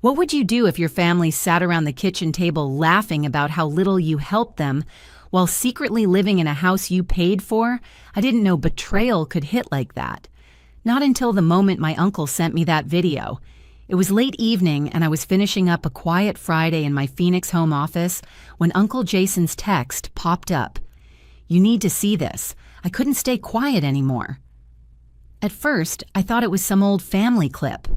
What would you do if your family sat around the kitchen table laughing about how little you helped them while secretly living in a house you paid for? I didn't know betrayal could hit like that. Not until the moment my uncle sent me that video. It was late evening and I was finishing up a quiet Friday in my Phoenix home office when Uncle Jason's text popped up. "You need to see this. I couldn't stay quiet anymore." At first, I thought it was some old family clip.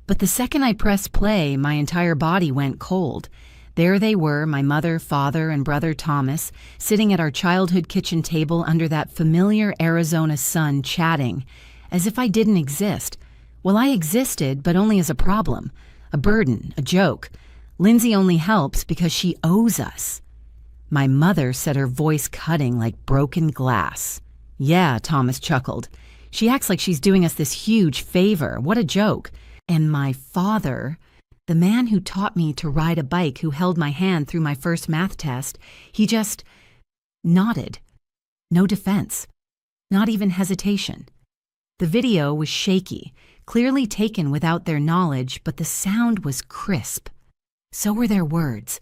But the second I pressed play, my entire body went cold. There they were, my mother, father, and brother Thomas, sitting at our childhood kitchen table under that familiar Arizona sun chatting, as if I didn't exist. Well, I existed, but only as a problem, a burden, a joke. Lindsay only helps because she owes us. My mother said, her voice cutting like broken glass. "Yeah," Thomas chuckled. "She acts like she's doing us this huge favor. What a joke." And my father, the man who taught me to ride a bike, who held my hand through my first math test, he just nodded. No defense. Not even hesitation. The video was shaky, clearly taken without their knowledge, but the sound was crisp. So were their words.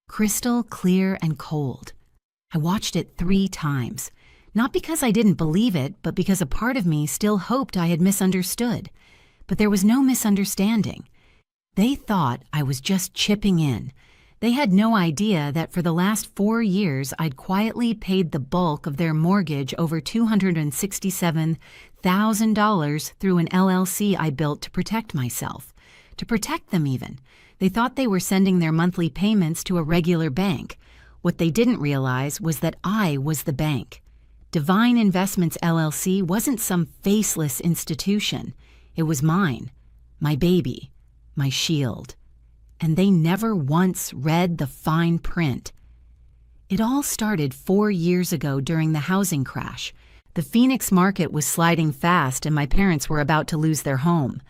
Crystal clear and cold. I watched it 3 times. Not because I didn't believe it, but because a part of me still hoped I had misunderstood. But there was no misunderstanding. They thought I was just chipping in. They had no idea that for the last 4 years I'd quietly paid the bulk of their mortgage, over $267,000, through an LLC I built to protect myself. To protect them even. They thought they were sending their monthly payments to a regular bank. What they didn't realize was that I was the bank. Divine Investments LLC wasn't some faceless institution. It was mine, my baby, my shield. And they never once read the fine print. It all started 4 years ago during the housing crash. The Phoenix market was sliding fast and my parents were about to lose their home.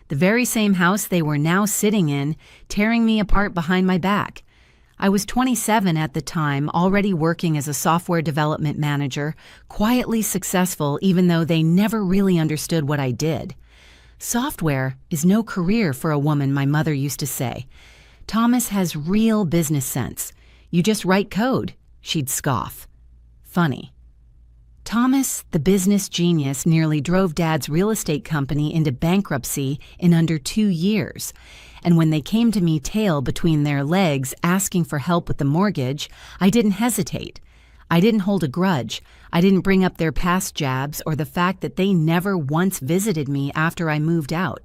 The very same house they were now sitting in, tearing me apart behind my back. I was 27 at the time, already working as a software development manager, quietly successful even though they never really understood what I did. "Software is no career for a woman," my mother used to say. "Thomas has real business sense. You just write code," she'd scoff. Funny. Thomas, the business genius, nearly drove Dad's real estate company into bankruptcy in under 2 years. And when they came to me tail between their legs asking for help with the mortgage, I didn't hesitate. I didn't hold a grudge. I didn't bring up their past jabs or the fact that they never once visited me after I moved out.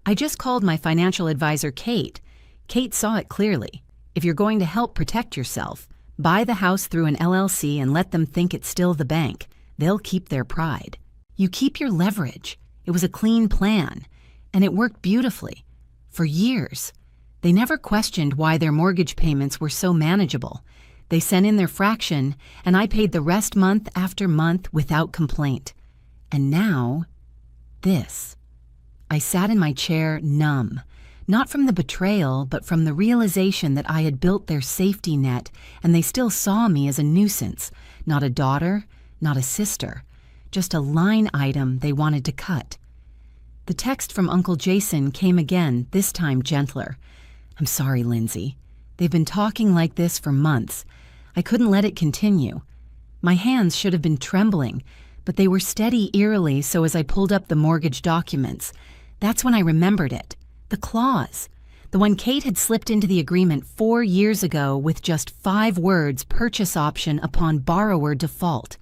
I just called my financial advisor, Kate. Kate saw it clearly. If you're going to help protect yourself, buy the house through an LLC and let them think it's still the bank. They'll keep their pride. You keep your leverage. It was a clean plan, and it worked beautifully. For years. They never questioned why their mortgage payments were so manageable. They sent in their fraction, and I paid the rest month after month without complaint. And now, this. I sat in my chair numb, not from the betrayal, but from the realization that I had built their safety net, and they still saw me as a nuisance, not a daughter, not a sister, just a line item they wanted to cut. The text from Uncle Jason came again, this time gentler. "I'm sorry, Lindsay. They've been talking like this for months. I couldn't let it continue. My hands should have been trembling, but they were steady eerily, so as I pulled up the mortgage documents, that's when I remembered it. The clause. The one Kate had slipped into the agreement 4 years ago with just 5 words, purchase option upon borrower default.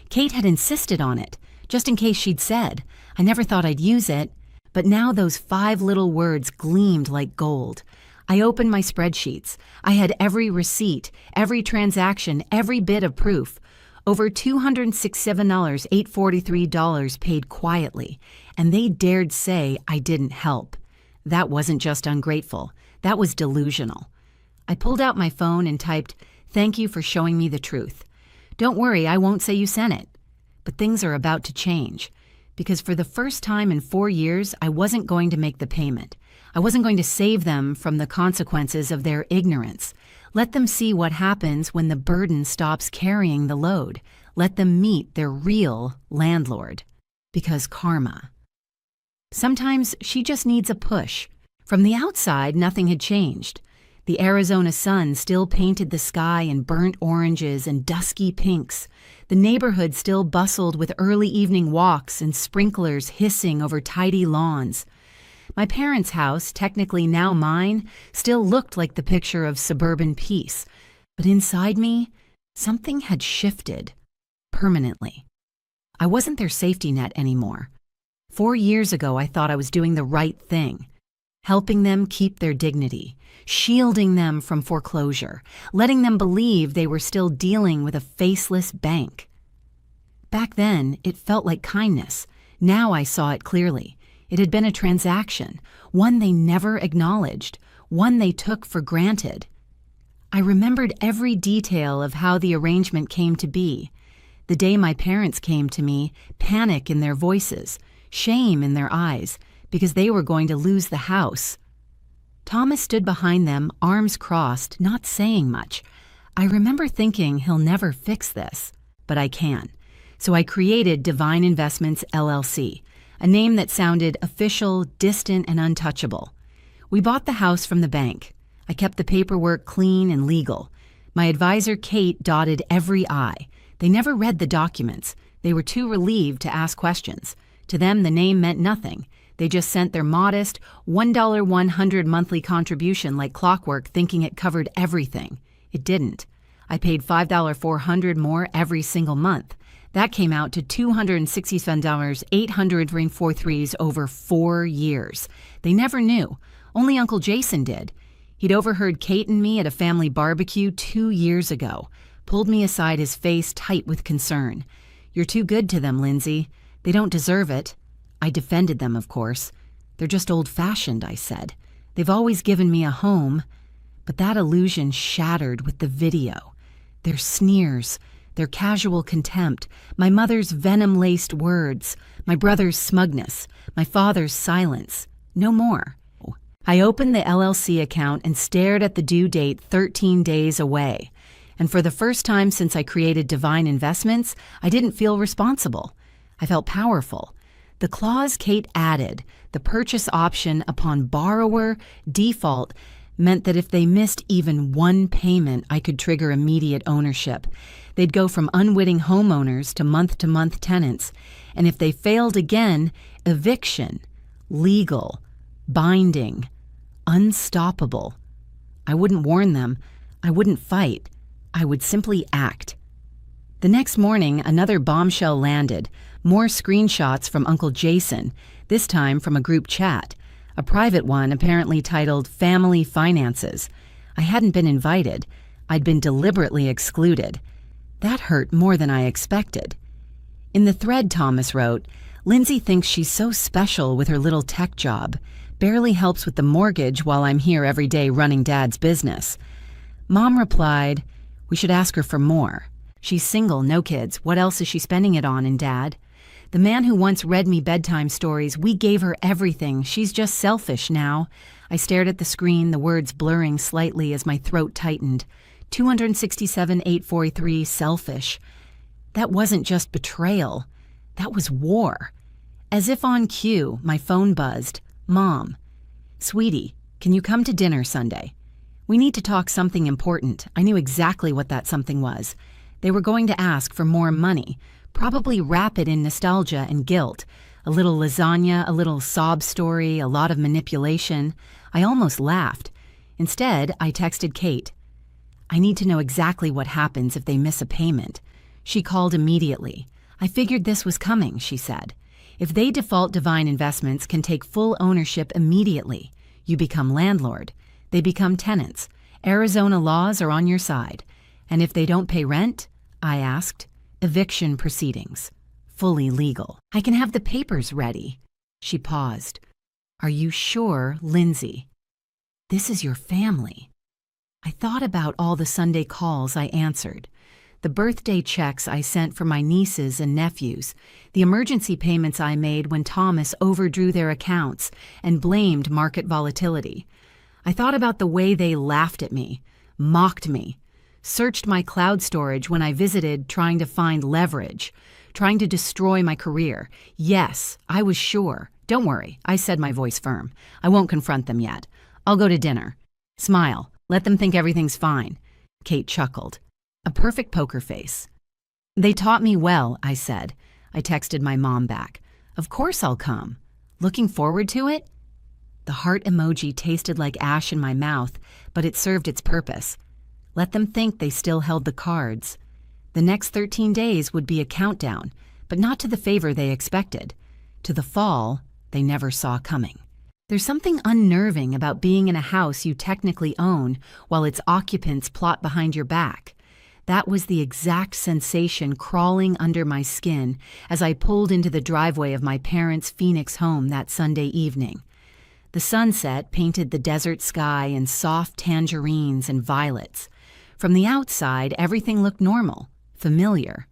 Kate had insisted on it, just in case she'd said. I never thought I'd use it, but now those 5 little words gleamed like gold. I opened my spreadsheets. I had every receipt, every transaction, every bit of proof. Over $267, $843 paid quietly, and they dared say I didn't help. That wasn't just ungrateful. That was delusional. I pulled out my phone and typed, "Thank you for showing me the truth. Don't worry, I won't say you sent it." But things are about to change. Because for the first time in 4 years, I wasn't going to make the payment. I wasn't going to save them from the consequences of their ignorance. Let them see what happens when the burden stops carrying the load. Let them meet their real landlord. Because karma. Sometimes she just needs a push. From the outside, nothing had changed. The Arizona sun still painted the sky in burnt oranges and dusky pinks. The neighborhood still bustled with early evening walks and sprinklers hissing over tidy lawns. My parents' house, technically now mine, still looked like the picture of suburban peace. But inside me, something had shifted permanently. I wasn't their safety net anymore. 4 years ago, I thought I was doing the right thing, helping them keep their dignity, shielding them from foreclosure, letting them believe they were still dealing with a faceless bank. Back then, it felt like kindness. Now I saw it clearly. It had been a transaction, one they never acknowledged, one they took for granted. I remembered every detail of how the arrangement came to be. The day my parents came to me, panic in their voices, shame in their eyes, because they were going to lose the house. Thomas stood behind them, arms crossed, not saying much. I remember thinking he'll never fix this, but I can. So I created Divine Investments, LLC, a name that sounded official, distant, and untouchable. We bought the house from the bank. I kept the paperwork clean and legal. My advisor, Kate, dotted every I. They never read the documents. They were too relieved to ask questions. To them, the name meant nothing. They just sent their modest $1.100 monthly contribution like clockwork, thinking it covered everything. It didn't. I paid $5.400 more every single month. That came out to $267,843 over 4 years. They never knew. Only Uncle Jason did. He'd overheard Kate and me at a family barbecue 2 years ago. Pulled me aside, his face tight with concern. "You're too good to them, Lindsay. They don't deserve it." I defended them, of course. "They're just old-fashioned," I said. "They've always given me a home." But that illusion shattered with the video. Their sneers, their casual contempt, my mother's venom-laced words, my brother's smugness, my father's silence. No more. I opened the LLC account and stared at the due date 13 days away. And for the first time since I created Divine Investments, I didn't feel responsible. I felt powerful. The clause Kate added, the purchase option upon borrower default, meant that if they missed even one payment, I could trigger immediate ownership. They'd go from unwitting homeowners to month-to-month tenants. And if they failed again, eviction, legal, binding, unstoppable. I wouldn't warn them. I wouldn't fight. I would simply act. The next morning, another bombshell landed. More screenshots from Uncle Jason, this time from a group chat. A private one apparently titled Family Finances. I hadn't been invited. I'd been deliberately excluded. That hurt more than I expected. In the thread Thomas wrote, "Lindsay thinks she's so special with her little tech job. Barely helps with the mortgage while I'm here every day running Dad's business." Mom replied, "We should ask her for more. She's single, no kids. What else is she spending it on, and Dad? The man who once read me bedtime stories, we gave her everything. She's just selfish now." I stared at the screen, the words blurring slightly as my throat tightened. 267,843 selfish. That wasn't just betrayal. That was war. As if on cue, my phone buzzed. "Mom. Sweetie, can you come to dinner Sunday? We need to talk something important." I knew exactly what that something was. They were going to ask for more money, probably wrap it in nostalgia and guilt. A little lasagna, a little sob story, a lot of manipulation. I almost laughed. Instead, I texted Kate. "I need to know exactly what happens if they miss a payment." She called immediately. "I figured this was coming," she said. "If they default, Divine Investments can take full ownership immediately. You become landlord. They become tenants. Arizona laws are on your side. And if they don't pay rent?" I asked. "Eviction proceedings. Fully legal. I can have the papers ready." She paused. "Are you sure, Lindsay? This is your family." I thought about all the Sunday calls I answered, the birthday checks I sent for my nieces and nephews, the emergency payments I made when Thomas overdrew their accounts and blamed market volatility. I thought about the way they laughed at me, mocked me, searched my cloud storage when I visited trying to find leverage, trying to destroy my career. Yes, I was sure. Don't worry, I said, my voice firm. I won't confront them yet. I'll go to dinner. Smile. Let them think everything's fine. Kate chuckled. A perfect poker face. They taught me well, I said. I texted my mom back. Of course I'll come. Looking forward to it? The heart emoji tasted like ash in my mouth, but it served its purpose. Let them think they still held the cards. The next 13 days would be a countdown, but not to the favor they expected. To the fall they never saw coming. There's something unnerving about being in a house you technically own while its occupants plot behind your back. That was the exact sensation crawling under my skin as I pulled into the driveway of my parents' Phoenix home that Sunday evening. The sunset painted the desert sky in soft tangerines and violets. From the outside, everything looked normal, familiar,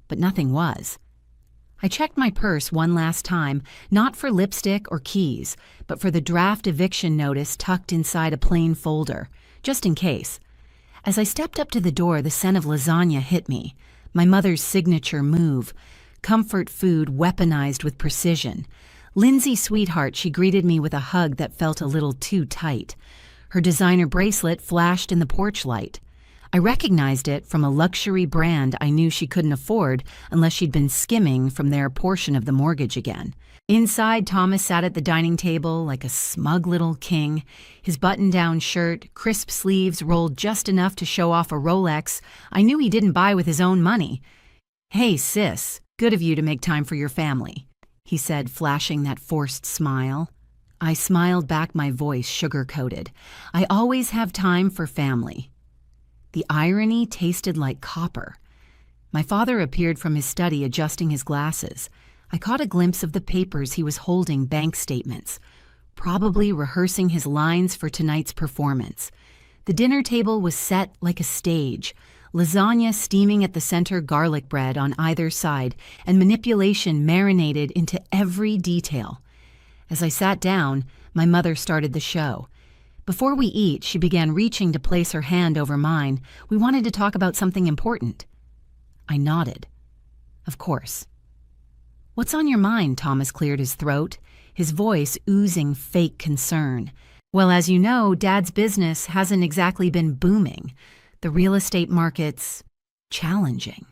but nothing was. I checked my purse one last time, not for lipstick or keys, but for the draft eviction notice tucked inside a plain folder, just in case. As I stepped up to the door, the scent of lasagna hit me, my mother's signature move, comfort food weaponized with precision. Lindsay, sweetheart, she greeted me with a hug that felt a little too tight. Her designer bracelet flashed in the porch light. I recognized it from a luxury brand I knew she couldn't afford unless she'd been skimming from their portion of the mortgage again. Inside, Thomas sat at the dining table like a smug little king, his button-down shirt, crisp sleeves rolled just enough to show off a Rolex I knew he didn't buy with his own money. "Hey, sis, good of you to make time for your family," he said, flashing that forced smile. I smiled back, my voice sugar-coated. I always have time for family. The irony tasted like copper. My father appeared from his study adjusting his glasses. I caught a glimpse of the papers he was holding, bank statements, probably rehearsing his lines for tonight's performance. The dinner table was set like a stage, lasagna steaming at the center, garlic bread on either side, and manipulation marinated into every detail. As I sat down, my mother started the show. Before we eat, she began reaching to place her hand over mine. We wanted to talk about something important. I nodded. Of course. "What's on your mind?" Thomas cleared his throat, his voice oozing fake concern. "Well, as you know, Dad's business hasn't exactly been booming. The real estate market's challenging."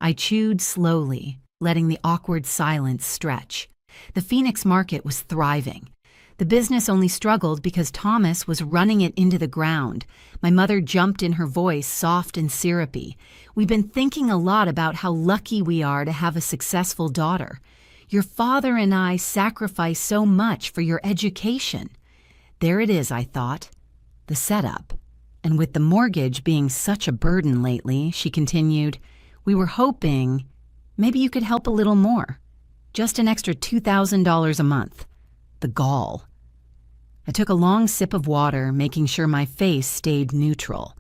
I chewed slowly, letting the awkward silence stretch. The Phoenix market was thriving. The business only struggled because Thomas was running it into the ground. My mother jumped in, her voice soft and syrupy. "We've been thinking a lot about how lucky we are to have a successful daughter. Your father and I sacrificed so much for your education." There it is, I thought. The setup. And with the mortgage being such a burden lately, she continued, "We were hoping maybe you could help a little more. Just an extra $2,000 a month." The gall. I took a long sip of water, making sure my face stayed neutral.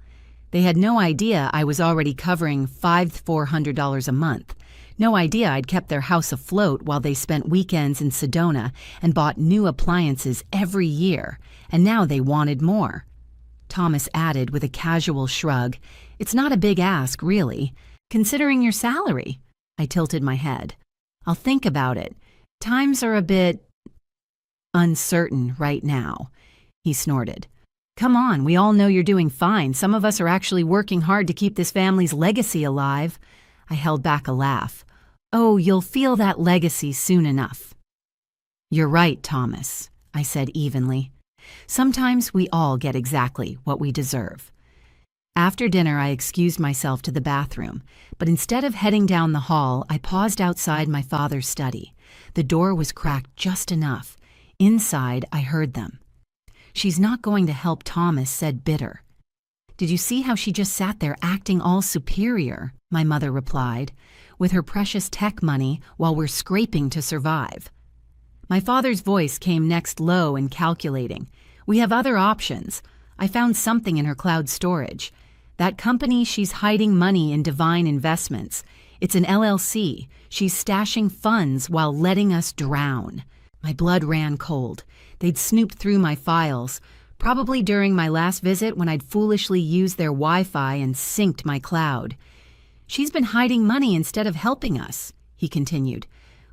They had no idea I was already covering $400 a month. No idea I'd kept their house afloat while they spent weekends in Sedona and bought new appliances every year, and now they wanted more. Thomas added with a casual shrug, "It's not a big ask, really, considering your salary." I tilted my head. "I'll think about it. Times are a bit uncertain right now," he snorted. "Come on, we all know you're doing fine. Some of us are actually working hard to keep this family's legacy alive." I held back a laugh. "Oh, you'll feel that legacy soon enough." "You're right, Thomas," I said evenly. "Sometimes we all get exactly what we deserve." After dinner, I excused myself to the bathroom, but instead of heading down the hall, I paused outside my father's study. The door was cracked just enough. Inside, I heard them. "She's not going to help," Thomas said, bitter. "Did you see how she just sat there acting all superior?" my mother replied, "with her precious tech money while we're scraping to survive." My father's voice came next, low and calculating. "We have other options. I found something in her cloud storage. That company, she's hiding money in Divine Investments. It's an LLC. She's stashing funds while letting us drown." My blood ran cold. They'd snooped through my files, probably during my last visit when I'd foolishly used their Wi-Fi and synced my cloud. "She's been hiding money instead of helping us," he continued.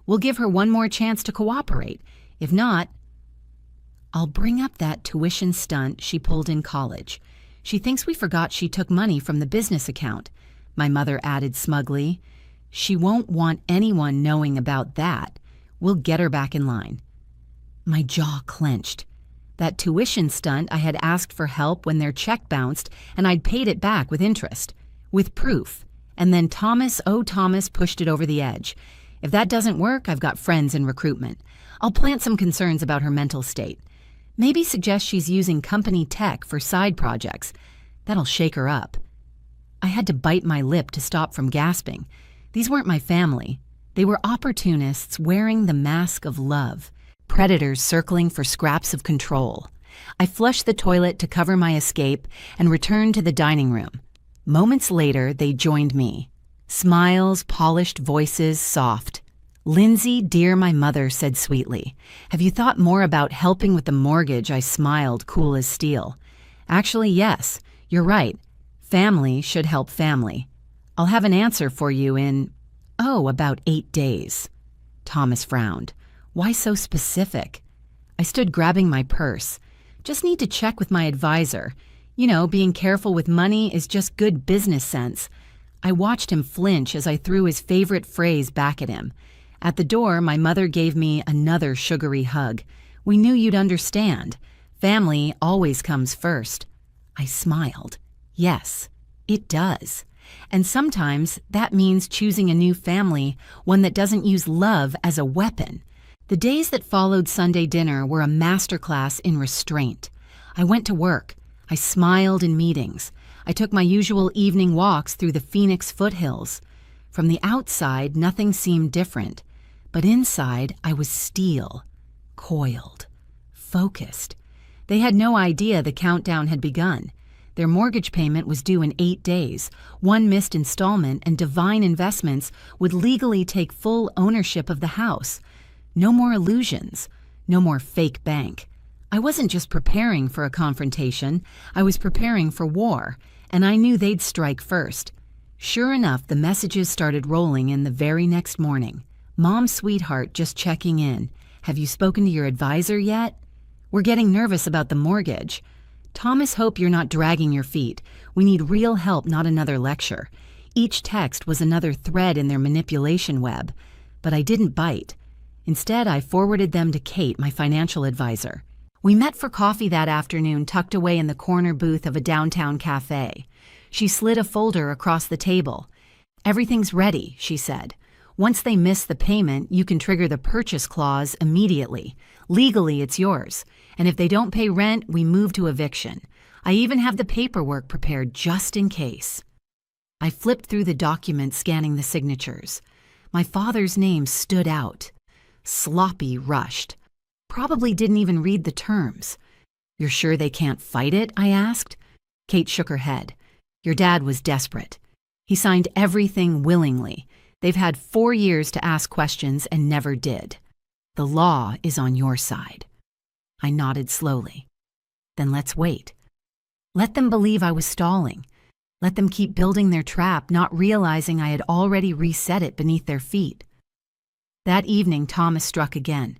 We'll give her one more chance to cooperate. If not, I'll bring up that tuition stunt she pulled in college. She thinks we forgot she took money from the business account," my mother added smugly. "She won't want anyone knowing about that. We'll get her back in line." My jaw clenched. That tuition stunt, I had asked for help when their check bounced and I'd paid it back with interest, with proof. And then Thomas pushed it over the edge. If that doesn't work, I've got friends in recruitment. I'll plant some concerns about her mental state. Maybe suggest she's using company tech for side projects. That'll shake her up. I had to bite my lip to stop from gasping. These weren't my family. They were opportunists wearing the mask of love, predators circling for scraps of control. I flushed the toilet to cover my escape and returned to the dining room. Moments later, they joined me. Smiles, polished voices, soft. "Lindsay, dear," my mother said sweetly. "Have you thought more about helping with the mortgage?" I smiled, cool as steel. "Actually, yes. You're right. Family should help family. I'll have an answer for you in, about 8 days." Thomas frowned. "Why so specific?" I stood grabbing my purse. "Just need to check with my advisor. You know, being careful with money is just good business sense." I watched him flinch as I threw his favorite phrase back at him. At the door, my mother gave me another sugary hug. "We knew you'd understand. Family always comes first." I smiled. Yes, it does. And sometimes that means choosing a new family, one that doesn't use love as a weapon. The days that followed Sunday dinner were a masterclass in restraint. I went to work. I smiled in meetings. I took my usual evening walks through the Phoenix foothills. From the outside, nothing seemed different. But inside, I was steel, coiled, focused. They had no idea the countdown had begun. Their mortgage payment was due in 8 days. One missed installment and Divine Investments would legally take full ownership of the house. No more illusions. No more fake bank. I wasn't just preparing for a confrontation. I was preparing for war, and I knew they'd strike first. Sure enough, the messages started rolling in the very next morning. "Mom, sweetheart, just checking in. Have you spoken to your advisor yet? We're getting nervous about the mortgage. Thomas, hope you're not dragging your feet. We need real help, not another lecture." Each text was another thread in their manipulation web, but I didn't bite. Instead, I forwarded them to Kate, my financial advisor. We met for coffee that afternoon, tucked away in the corner booth of a downtown cafe. She slid a folder across the table. "Everything's ready," she said. "Once they miss the payment, you can trigger the purchase clause immediately. Legally, it's yours. And if they don't pay rent, we move to eviction. I even have the paperwork prepared just in case." I flipped through the document, scanning the signatures. My father's name stood out. Sloppy, rushed. Probably didn't even read the terms. "You're sure they can't fight it?" I asked. Kate shook her head. "Your dad was desperate. He signed everything willingly. They've had 4 years to ask questions and never did. The law is on your side." I nodded slowly. "Then let's wait. Let them believe I was stalling. Let them keep building their trap, not realizing I had already reset it beneath their feet." That evening, Thomas struck again.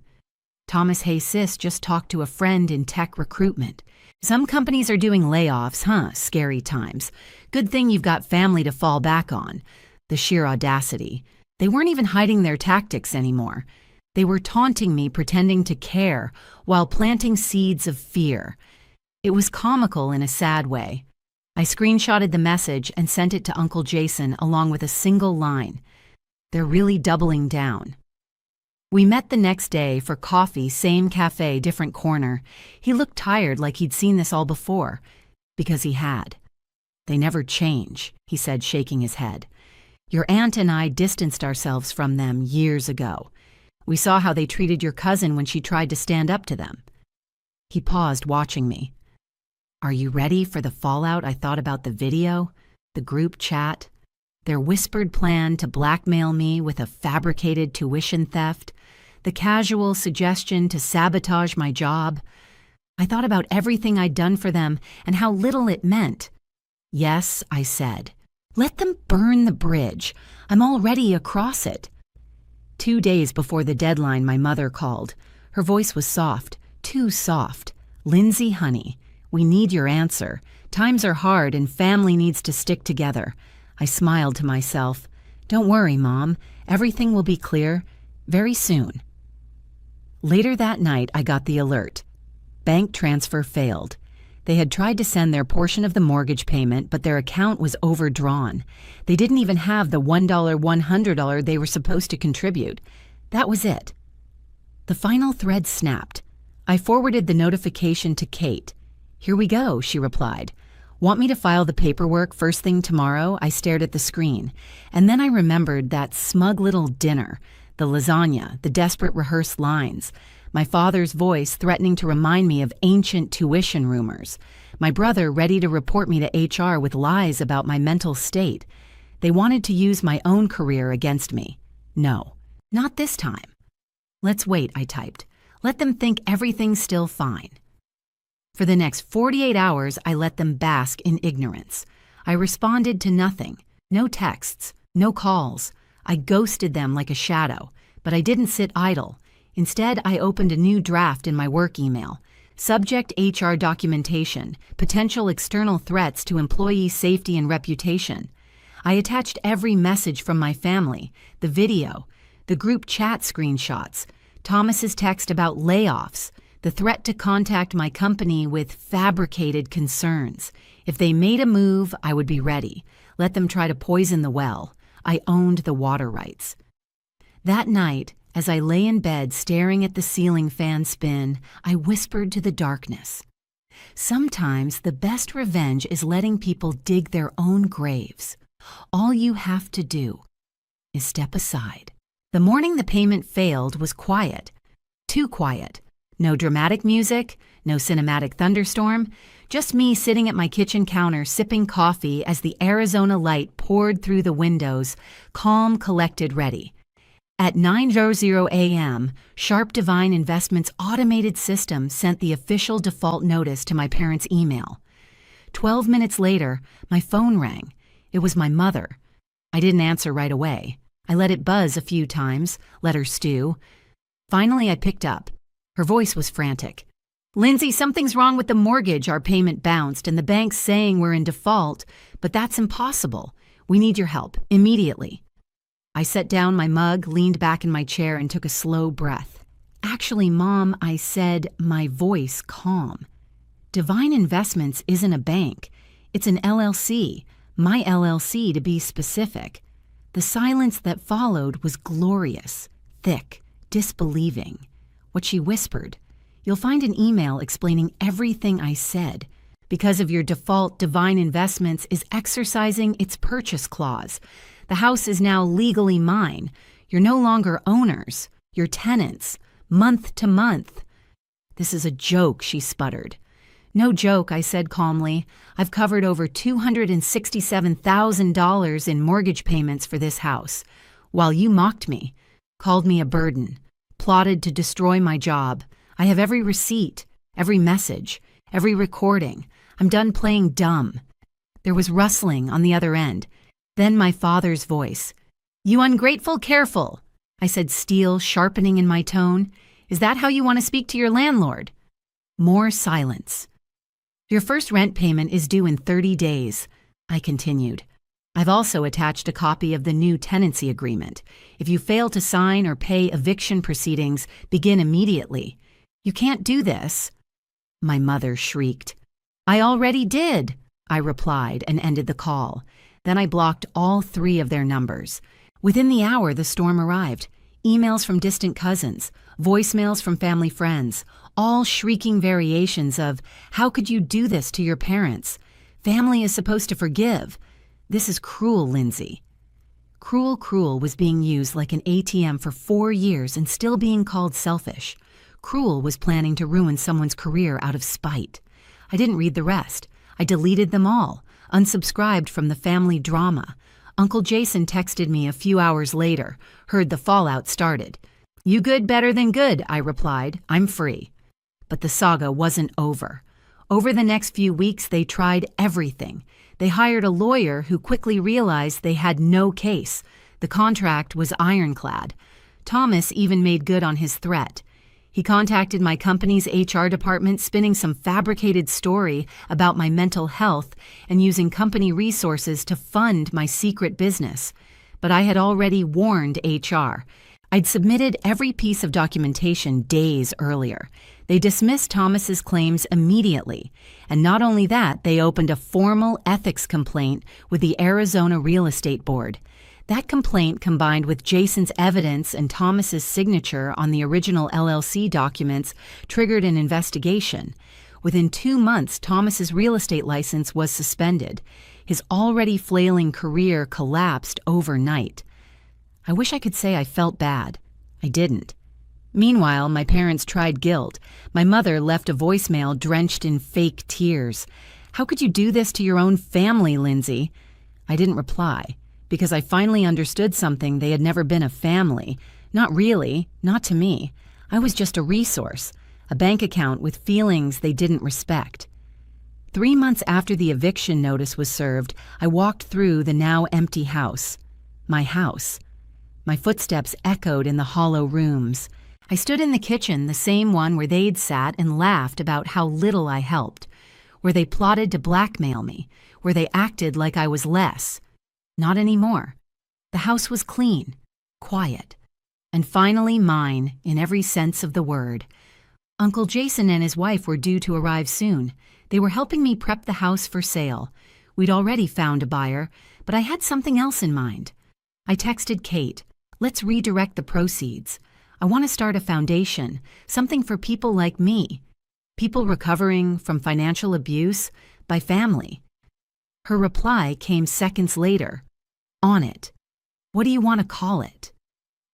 "Thomas, hey sis, just talked to a friend in tech recruitment. Some companies are doing layoffs, huh? Scary times. Good thing you've got family to fall back on." The sheer audacity. They weren't even hiding their tactics anymore. They were taunting me, pretending to care, while planting seeds of fear. It was comical in a sad way. I screenshotted the message and sent it to Uncle Jason along with a single line. "They're really doubling down." We met the next day for coffee, same cafe, different corner. He looked tired, like he'd seen this all before, because he had. "They never change," he said, shaking his head. "Your aunt and I distanced ourselves from them years ago. We saw how they treated your cousin when she tried to stand up to them." He paused, watching me. "Are you ready for the fallout?" I thought about the video, the group chat, their whispered plan to blackmail me with a fabricated tuition theft, the casual suggestion to sabotage my job. I thought about everything I'd done for them and how little it meant. "Yes," I said. "Let them burn the bridge. I'm already across it." 2 days before the deadline, my mother called. Her voice was soft, too soft. "Lindsay, honey, we need your answer. Times are hard and family needs to stick together." I smiled to myself. "Don't worry, Mom. Everything will be clear very soon." Later that night, I got the alert. Bank transfer failed. They had tried to send their portion of the mortgage payment, but their account was overdrawn. They didn't even have the $1 $100 they were supposed to contribute. That was it. The final thread snapped. I forwarded the notification to Kate. "Here we go," she replied. "Want me to file the paperwork first thing tomorrow?" I stared at the screen. And then I remembered that smug little dinner, the lasagna, the desperate rehearsed lines, my father's voice threatening to remind me of ancient tuition rumors, my brother ready to report me to HR with lies about my mental state. They wanted to use my own career against me. No, not this time. "Let's wait," I typed. "Let them think everything's still fine." For the next 48 hours, I let them bask in ignorance. I responded to nothing. No texts, no calls. I ghosted them like a shadow, but I didn't sit idle. Instead, I opened a new draft in my work email. Subject: HR documentation, potential external threats to employee safety and reputation. I attached every message from my family, the video, the group chat screenshots, Thomas's text about layoffs, the threat to contact my company with fabricated concerns. If they made a move, I would be ready. Let them try to poison the well. I owned the water rights. That night, as I lay in bed staring at the ceiling fan spin, I whispered to the darkness. Sometimes the best revenge is letting people dig their own graves. All you have to do is step aside. The morning the payment failed was quiet. Too quiet. No dramatic music, no cinematic thunderstorm, just me sitting at my kitchen counter sipping coffee as the Arizona light poured through the windows, calm, collected, ready. At 9:00 a.m., Sharp Divine Investments' automated system sent the official default notice to my parents' email. 12 minutes later, my phone rang. It was my mother. I didn't answer right away. I let it buzz a few times, let her stew. Finally, I picked up. Her voice was frantic. "Lindsay, something's wrong with the mortgage. Our payment bounced, and the bank's saying we're in default, but that's impossible. We need your help, immediately." I set down my mug, leaned back in my chair, and took a slow breath. "Actually, Mom," I said, my voice calm. "Divine Investments isn't a bank. It's an LLC, my LLC to be specific." The silence that followed was glorious, thick, disbelieving. What she whispered, "You'll find an email explaining everything I said. Because of your default, Divine Investments is exercising its purchase clause. The house is now legally mine. You're no longer owners. You're tenants, month to month." "This is a joke," she sputtered. "No joke," I said calmly. "I've covered over $267,000 in mortgage payments for this house, while you mocked me, called me a burden, plotted to destroy my job. I have every receipt, every message, every recording. I'm done playing dumb." There was rustling on the other end. Then my father's voice. "You ungrateful careful," I said, steel sharpening in my tone. "Is that how you want to speak to your landlord?" More silence. "Your first rent payment is due in 30 days, I continued. "I've also attached a copy of the new tenancy agreement. If you fail to sign or pay, eviction proceedings begin immediately. You can't do this." My mother shrieked. "I already did," I replied and ended the call. Then I blocked all 3 of their numbers. Within the hour, the storm arrived. Emails from distant cousins, voicemails from family friends, all shrieking variations of, "How could you do this to your parents? Family is supposed to forgive. This is cruel, Lindsay." Cruel was being used like an ATM for 4 years and still being called selfish. Cruel was planning to ruin someone's career out of spite. I didn't read the rest. I deleted them all, unsubscribed from the family drama. Uncle Jason texted me a few hours later, heard the fallout started. "You good better than good," I replied. "I'm free." But the saga wasn't over. Over the next few weeks, they tried everything. They hired a lawyer who quickly realized they had no case. The contract was ironclad. Thomas even made good on his threat. He contacted my company's HR department, spinning some fabricated story about my mental health and using company resources to fund my secret business. But I had already warned HR. I'd submitted every piece of documentation days earlier. They dismissed Thomas's claims immediately. And not only that, they opened a formal ethics complaint with the Arizona Real Estate Board. That complaint, combined with Jason's evidence and Thomas's signature on the original LLC documents, triggered an investigation. Within 2 months, Thomas's real estate license was suspended. His already flailing career collapsed overnight. I wish I could say I felt bad. I didn't. Meanwhile, my parents tried guilt. My mother left a voicemail drenched in fake tears. "How could you do this to your own family, Lindsay?" I didn't reply, because I finally understood something. They had never been a family. Not really, not to me. I was just a resource, a bank account with feelings they didn't respect. 3 months after the eviction notice was served, I walked through the now empty house. My house. My footsteps echoed in the hollow rooms. I stood in the kitchen, the same one where they'd sat and laughed about how little I helped, where they plotted to blackmail me, where they acted like I was less. Not anymore. The house was clean, quiet, and finally mine in every sense of the word. Uncle Jason and his wife were due to arrive soon. They were helping me prep the house for sale. We'd already found a buyer, but I had something else in mind. I texted Kate, "Let's redirect the proceeds. I want to start a foundation, something for people like me, people recovering from financial abuse by family." Her reply came seconds later. "On it. What do you want to call it?"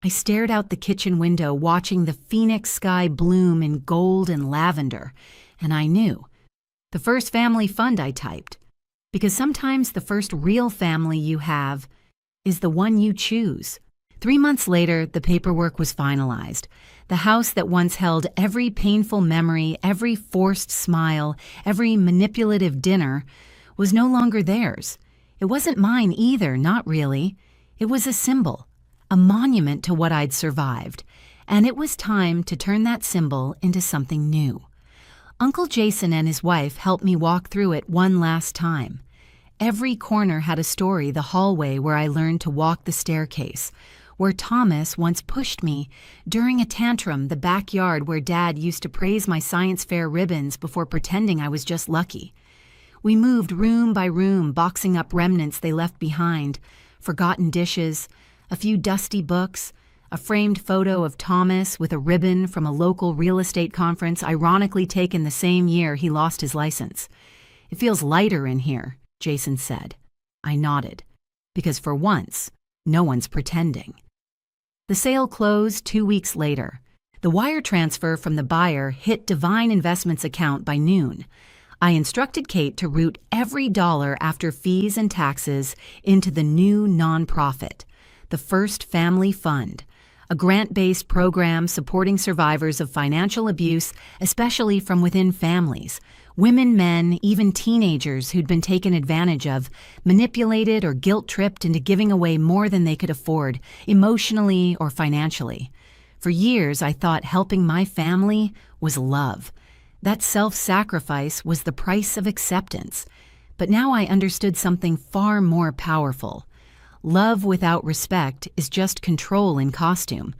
I stared out the kitchen window, watching the phoenix sky bloom in gold and lavender, and I knew. The first family fund, I typed, because sometimes the first real family you have is the one you choose. 3 months later, the paperwork was finalized. The house that once held every painful memory, every forced smile, every manipulative dinner, was no longer theirs. It wasn't mine either, not really. It was a symbol, a monument to what I'd survived, and it was time to turn that symbol into something new. Uncle Jason and his wife helped me walk through it one last time. Every corner had a story: the hallway where I learned to walk the staircase, where Thomas once pushed me during a tantrum, the backyard where Dad used to praise my science fair ribbons before pretending I was just lucky. We moved room by room, boxing up remnants they left behind, forgotten dishes, a few dusty books, a framed photo of Thomas with a ribbon from a local real estate conference ironically taken the same year he lost his license. "It feels lighter in here," Jason said. I nodded, because for once, no one's pretending. The sale closed 2 weeks later. The wire transfer from the buyer hit Divine Investments' account by noon. I instructed Kate to route every dollar after fees and taxes into the new nonprofit, the First Family Fund, a grant-based program supporting survivors of financial abuse, especially from within families. Women, men, even teenagers who'd been taken advantage of, manipulated or guilt-tripped into giving away more than they could afford, emotionally or financially. For years, I thought helping my family was love. That self-sacrifice was the price of acceptance. But now I understood something far more powerful. Love without respect is just control in costume.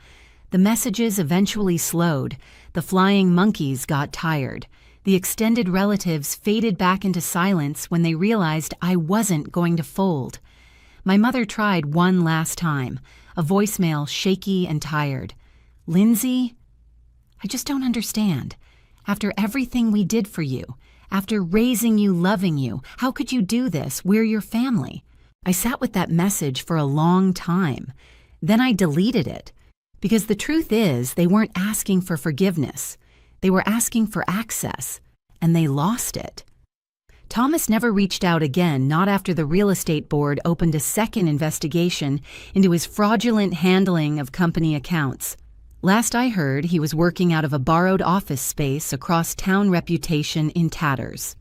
The messages eventually slowed. The flying monkeys got tired. The extended relatives faded back into silence when they realized I wasn't going to fold. My mother tried one last time, a voicemail shaky and tired. "Lindsay, I just don't understand. After everything we did for you, after raising you, loving you, how could you do this? We're your family." I sat with that message for a long time. Then I deleted it, because the truth is they weren't asking for forgiveness. They were asking for access, and they lost it. Thomas never reached out again, not after the real estate board opened a second investigation into his fraudulent handling of company accounts. Last I heard, he was working out of a borrowed office space across town, reputation in tatters.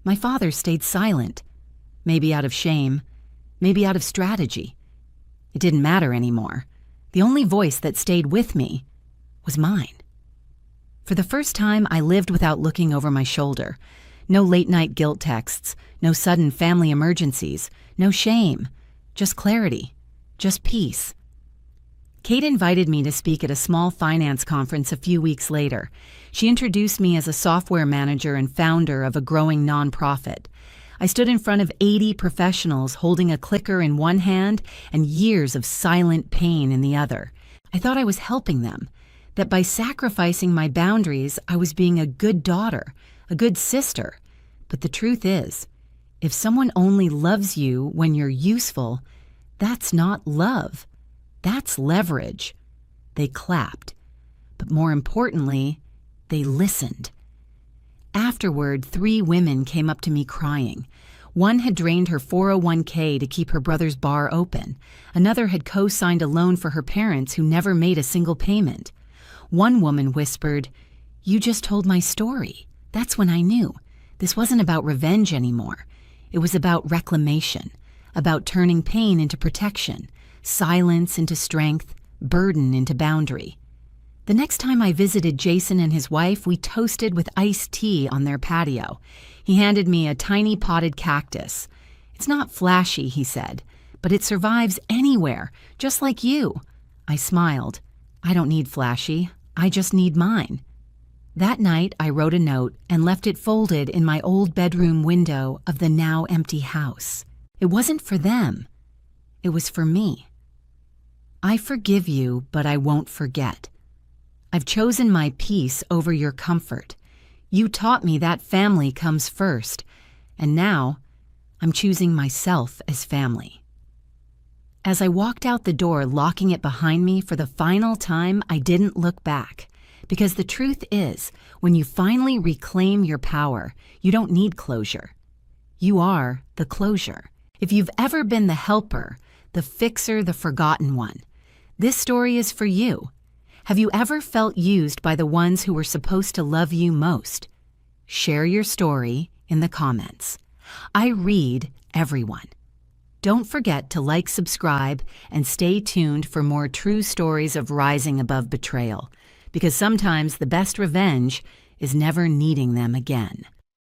My father stayed silent, maybe out of shame, maybe out of strategy. It didn't matter anymore. The only voice that stayed with me was mine. For the first time, I lived without looking over my shoulder. No late-night guilt texts, no sudden family emergencies, no shame, just clarity, just peace. Kate invited me to speak at a small finance conference a few weeks later. She introduced me as a software manager and founder of a growing nonprofit. I stood in front of 80 professionals holding a clicker in one hand and years of silent pain in the other. I thought I was helping them, that by sacrificing my boundaries, I was being a good daughter, a good sister. But the truth is, if someone only loves you when you're useful, that's not love. That's leverage. They clapped. But more importantly, they listened. Afterward, 3 women came up to me crying. One had drained her 401k to keep her brother's bar open. Another had co-signed a loan for her parents who never made a single payment. One woman whispered, "You just told my story. That's when I knew. This wasn't about revenge anymore. It was about reclamation, about turning pain into protection, silence into strength, burden into boundary." The next time I visited Jason and his wife, we toasted with iced tea on their patio. He handed me a tiny potted cactus. "It's not flashy," he said, "but it survives anywhere, just like you." I smiled. "I don't need flashy. I just need mine." That night, I wrote a note and left it folded in my old bedroom window of the now empty house. It wasn't for them. It was for me. I forgive you, but I won't forget. I've chosen my peace over your comfort. You taught me that family comes first, and now I'm choosing myself as family. As I walked out the door, locking it behind me for the final time, I didn't look back. Because the truth is, when you finally reclaim your power, you don't need closure. You are the closure. If you've ever been the helper, the fixer, the forgotten one, this story is for you. Have you ever felt used by the ones who were supposed to love you most? Share your story in the comments. I read everyone. Don't forget to like, subscribe, and stay tuned for more true stories of rising above betrayal, because sometimes the best revenge is never needing them again.